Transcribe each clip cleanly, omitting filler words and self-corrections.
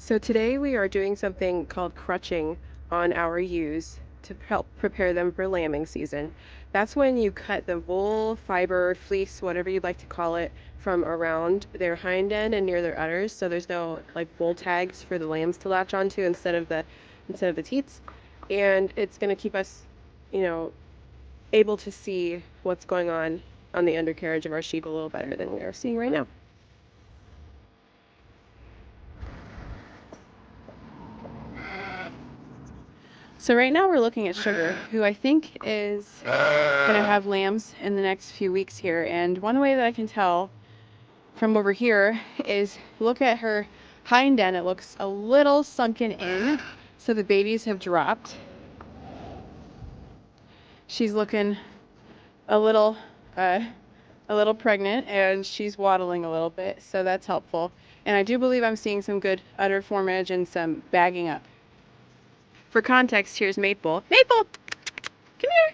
So today we are doing something called crutching on our ewes to help prepare them for lambing season. That's when you cut the wool, fiber, fleece, whatever you'd like to call it, from around their hind end and near their udders, so there's no like wool tags for the lambs to latch onto instead of the teats. And it's going to keep us, you know, able to see what's going on the undercarriage of our sheep a little better than we are seeing right now. So right now we're looking at Sugar, who I think is going to have lambs in the next few weeks here. And one way that I can tell from over here is look at her hind end. It looks a little sunken in, so the babies have dropped. She's looking a little pregnant, and she's waddling a little bit, so that's helpful. And I do believe I'm seeing some good udder formage and some bagging up. For context, here's Maple. Maple! Come here!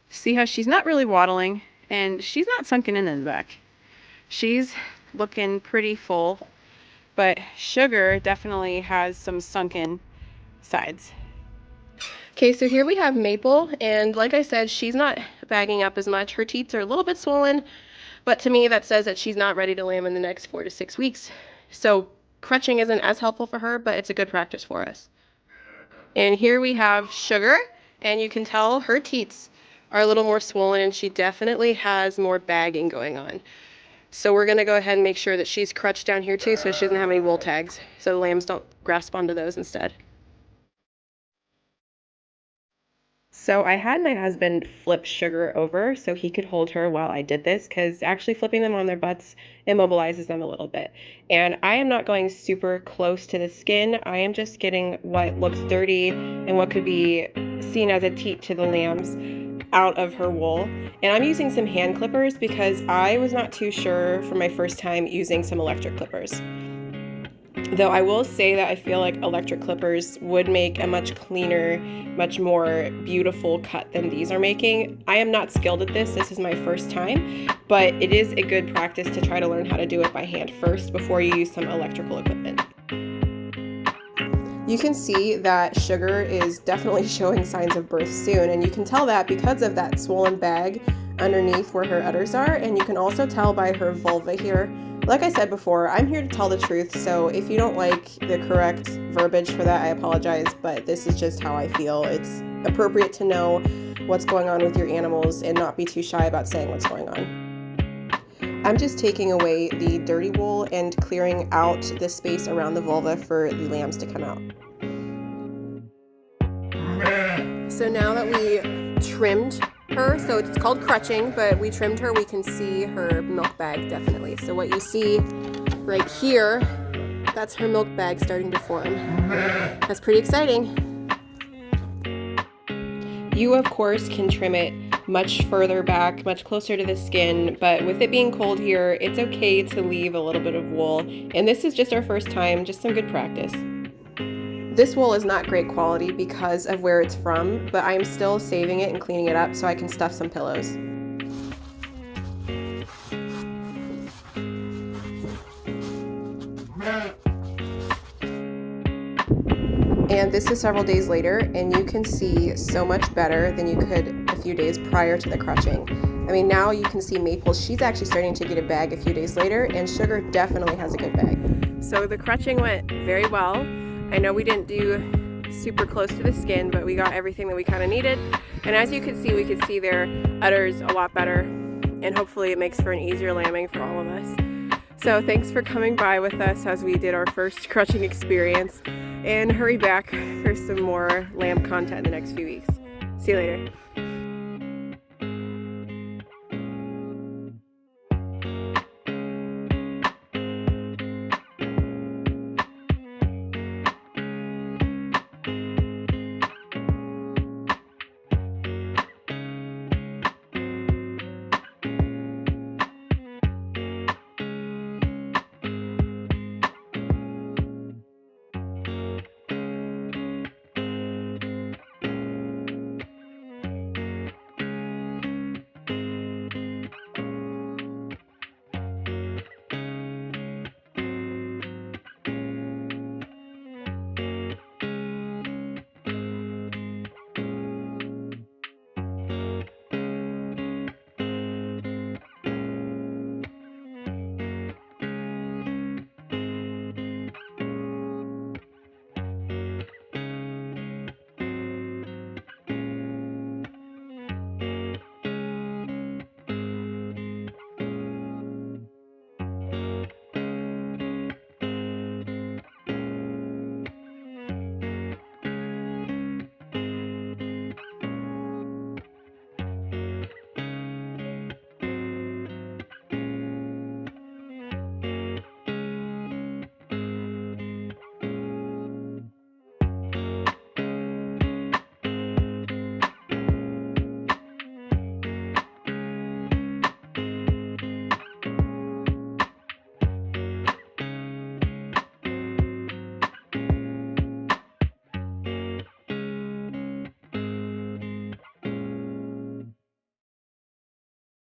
See how she's not really waddling, and she's not sunken in the back. She's looking pretty full, but Sugar definitely has some sunken sides. Okay, so here we have Maple, and like I said, she's not bagging up as much. Her teats are a little bit swollen, but to me that says that she's not ready to lamb in the next 4 to 6 weeks. So crutching isn't as helpful for her, but it's a good practice for us. And here we have Sugar, and you can tell her teats are a little more swollen, and she definitely has more bagging going on. So we're going to go ahead and make sure that she's crutched down here too, so she doesn't have any wool tags, so the lambs don't grasp onto those instead. So I had my husband flip Sugar over so he could hold her while I did this, because actually flipping them on their butts immobilizes them a little bit. And I am not going super close to the skin. I am just getting what looks dirty and what could be seen as a teat to the lambs out of her wool. And I'm using some hand clippers because I was not too sure for my first time using some electric clippers. Though I will say that I feel like electric clippers would make a much cleaner, much more beautiful cut than these are making. I am not skilled at this. This is my first time, but it is a good practice to try to learn how to do it by hand first before you use some electrical equipment. You can see that Sugar is definitely showing signs of birth soon, and you can tell that because of that swollen bag underneath where her udders are, and you can also tell by her vulva here. Like I said before, I'm here to tell the truth, so if you don't like the correct verbiage for that, I apologize, but this is just how I feel. It's appropriate to know what's going on with your animals and not be too shy about saying what's going on. I'm just taking away the dirty wool and clearing out the space around the vulva for the lambs to come out. So now that we trimmed her, so it's called crutching, but we trimmed her, we can see her milk bag definitely. So what you see right here, that's her milk bag starting to form. That's pretty exciting. You of course can trim it much further back, much closer to the skin, but with it being cold here, it's okay to leave a little bit of wool. And this is just our first time, just some good practice. This wool is not great quality because of where it's from, but I'm still saving it and cleaning it up so I can stuff some pillows. And this is several days later, and you can see so much better than you could a few days prior to the crutching. I mean, now you can see Maple, she's actually starting to get a bag a few days later, and Sugar definitely has a good bag. So the crutching went very well. I know we didn't do super close to the skin, but we got everything that we kind of needed. And as you can see, we could see their udders a lot better, and hopefully it makes for an easier lambing for all of us. So thanks for coming by with us as we did our first crutching experience, and hurry back for some more lamb content in the next few weeks. See you later.